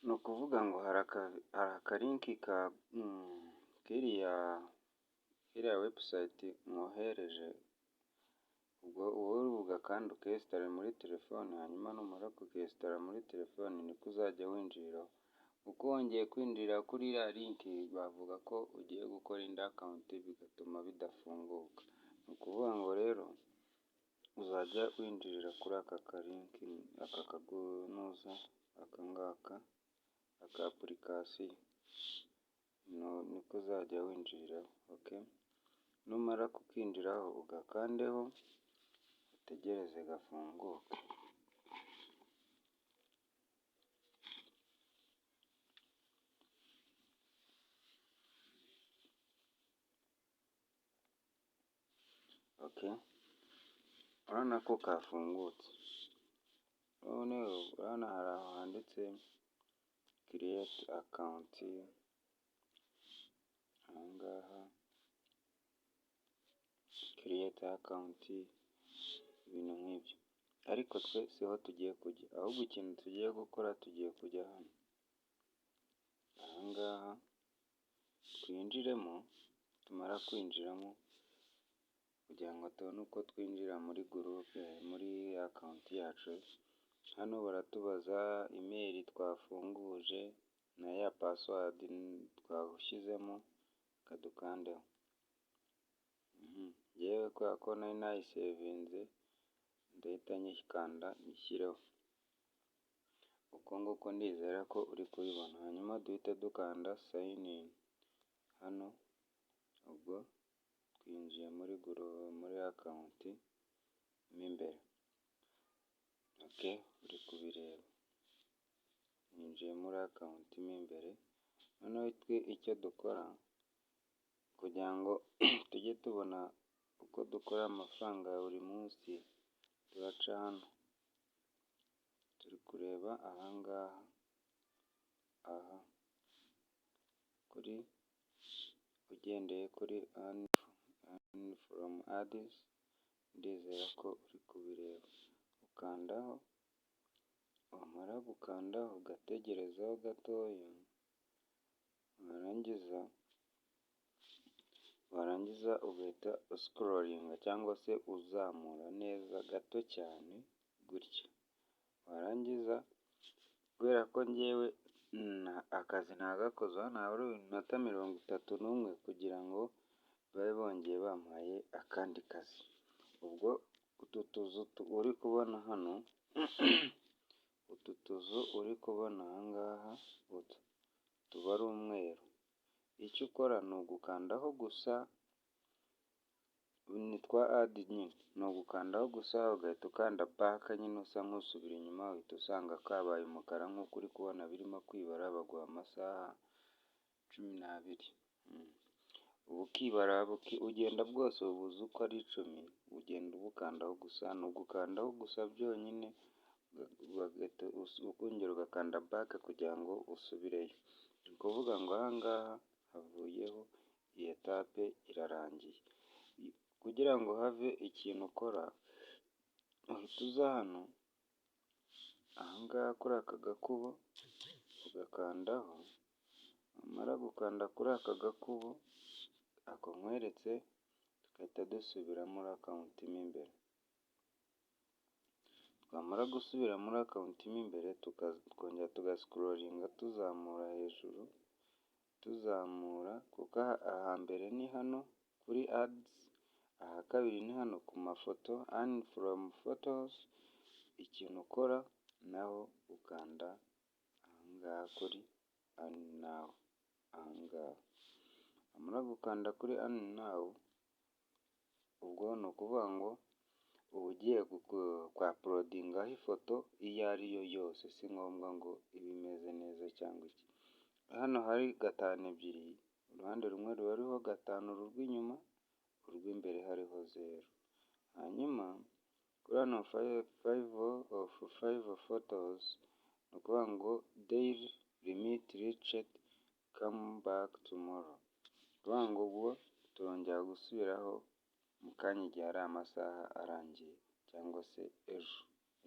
Ni ukuvuga ngo hari akalinki ka kiriya webusayiti mwohereje, ubwo wowe ugakanda ukesitara muri telefone, hanyuma numara kukesitara muri telefone niko uzajya winjiriraho, kuko wongeye kwinjira kuri iriya linki bavuga ko ugiye gukora indi akawunti bigatuma bidafunguka. Ni ukuvuga ngo rero uzajya winjirira kuri aka kalinki, aka kagunuza, aka ngaka, aka apulikasiyo, niko uzajya winjiriraho, okay? Numara kukinjiraho ugakandeho utegereze gafunguke. Okay, urabona ko kafungutse, noneho urabona hari aho handitse kiriyeti akawunti, aha ngaha kiriyeti akawunti, ibintu nk'ibyo, ariko twe siho tugiye kujya, ahubwo ikintu tugiye gukora tugiye kujya hano, aha ngaha twinjiremo, tumara kwinjiramo kugira ngo tubone uko twinjira muri gurupe, muri akawunti yacu. Hano baratubaza imeri twafunguje na ya pasiwadi twawushyizemo, kadukandeho. Yewe kubera ko nari nayisevinze ndahita nyikanda nyishyireho, uko nguko ndizera ko uri kubibona, hanyuma duhite dukanda sayini ini hano, ubwo twinjiye muri akawunti mo imbere, okay, uri kubireba, ninjiye muri akawunti mo imbere. Noneho twe icyo dukora kugira ngo tujye tubona uko dukora amafaranga ya buri munsi, turaca hano, turi kureba aha ngaha, aha kuri ugendeye kuri ani foromu adisi, ndizera ko uri kubireba, ukandaho, wamara gukandaho ugategerezaho gatoya, warangiza ugahita usikororinga cyangwa se uzamura neza gato cyane gutya, warangiza kubera ko njyewe akazi ntagakoze, hano habura iminota 31 kugira ngo babe bongeye bampaye akandi kazi. Ubwo utu tuzu uri kubona hano, utu tuzu uri kubona aha ngaha, utu tuba ari umweru, icyo ukora ni ugukandaho gusa, ni twa adi nyine, ni ugukandaho gusa ugahita ukanda baka nyine usa nk'usubira inyuma, uhita usanga kabaye umukara nk'uko uri kubona birimo kwibara, baguha amasaha 12. Ubu ukibara ugenda bwose ubuze uko ari 10, ugenda ubukandaho gusa, ni ugukandaho gusa byonyine, ukongera ugakanda baka kugira ngo usubireyo. Ni ukuvuga ngo aha ngaha havuyeho iyi etape, irarangiye. Kugira ngo have ikintu ukora, uhita uza hano, aha ngaha kuri aka gakubo ugakandaho, wamara gukanda kuri aka gakubo ako nkweretse, tugahita dusubira muri akawunti mo imbere. Twamara gusubira muri akawunti mo imbere, tukongera tugasikororinga tuzamura hejuru, tuzamura, kuko aha mbere ni hano kuri adisi, aha kabiri ni hano ku mafoto, ani foromu fotozi. Ikintu ukora naho ukanda aha ngaha kuri ani nawu, aha ngaha wamara gukanda kuri ani nawu, ubwo ni ukuvuga ngo uba ugiye kwapulodingaho ifoto iyo ari yo yose, si ngombwa ngo ibe imeze neza cyangwa iki. Hano hari 5 uruhande rumwe ruba ruriho 5 rw'inyuma, urw'imbere hariho 0, hanyuma kuri hano 5 fotozi, ni ukuvuga ngo deyiri limiti ricedi kamu baki tumoro, ni ukuvuga ngo ubwo turongera gusubiraho mu kanya igihe ari amasaha arangiye cyangwa se ejo,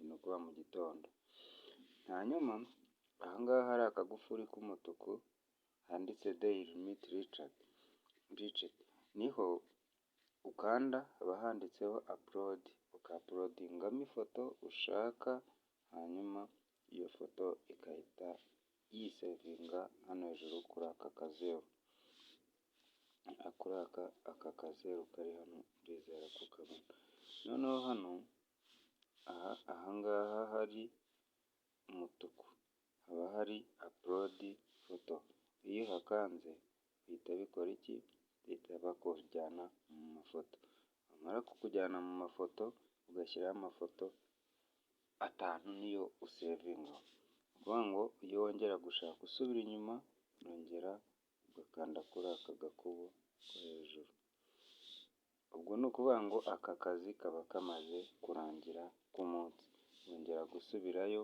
ni ukuvuga mu gitondo. Hanyuma aha ngaha hari akagufuri k'umutuku handitse daily limit reached, niho ukanda haba handitseho upload, ukaupulodingamo ifoto ushaka, hanyuma iyo foto igahita yisevinga hano hejuru kuri aka kazeru, kuri aka kazeru kari hano, ndizera ko ukabona. Noneho hano aha ngaha hari umutuku haba hari upload photo, iyo uhakanze bihita bikora iki? Bihita bakujyana mu mafoto, bamara kukujyana mu mafoto ugashyiraho amafoto 5 niyo usevinga, ni ukuvuga ngo iyo wongera gushaka usubira inyuma urongera ugakanda kuri aka gakubo ko hejuru, ubwo ni ukuvuga ngo aka kazi kaba kamaze kurangira k'umunsi, wongera gusubirayo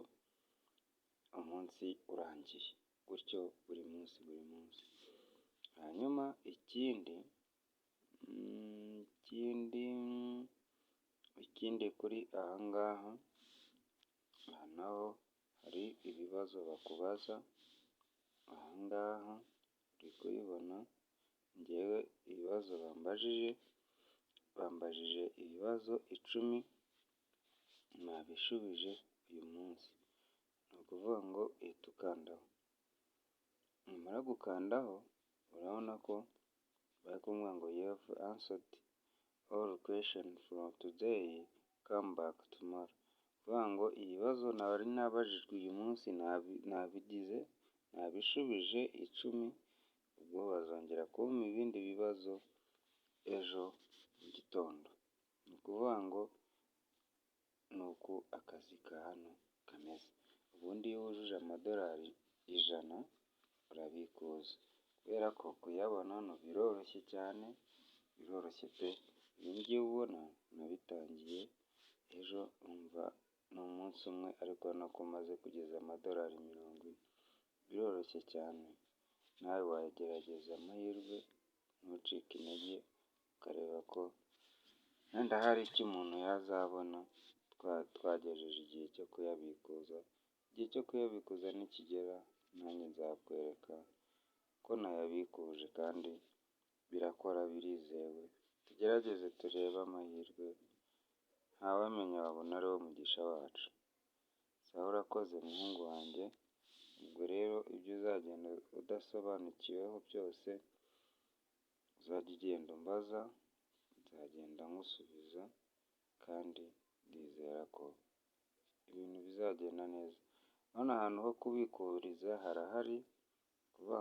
umunsi urangiye, gutyo buri munsi. Hanyuma ikindi kuri aha ngaha, aha naho hari ibibazo bakubaza, aha ngaha uri kubibona, njyewe ibibazo bambajije ibibazo 10 nabishubije uyu munsi, ni ukuvuga ngo uhita ukandaho, numara gukandaho urabona ko bari kuvuga ngo you have answered all questions from today, come back tomorrow, kuvuga ngo ibibazo nari nabajijwe uyu munsi nabishubije 10, ubwo bazongera kumpa ibindi bibazo ejo mu gitondo, ni ukuvuga ngo ni uku akazi ka hano kameze. Ubundi iyo wujuje amadolari 100 urabikuza, kubera ko kuyabona hano biroroshye cyane, biroroshye pe, ibi ngibi ubona nabitangiye ejo, umva ni umunsi umwe ariko urabona ko maze kugeza amadolari 40, biroroshye cyane, nawe wagerageza amahirwe ntucike intege, ukareba ko wenda hari icyo umuntu yazabona twagejeje igihe cyo kuyabikuza. Igihe cyo kuyabikuza nikigera nanjye nzakwereka ko nayabikuje kandi birakora, birizewe, tugerageze turebe amahirwe, ntawamenya wabona ari wo mugisha wacu. Sawa, urakoze muhungu wanjye, ubwo rero ibyo uzagenda udasobanukiweho byose uzajya ugenda umbaza, nzagenda nkusubiza kandi ndizera ko ibintu bizagenda neza. Hano ahantu ho kubikuriza harahari,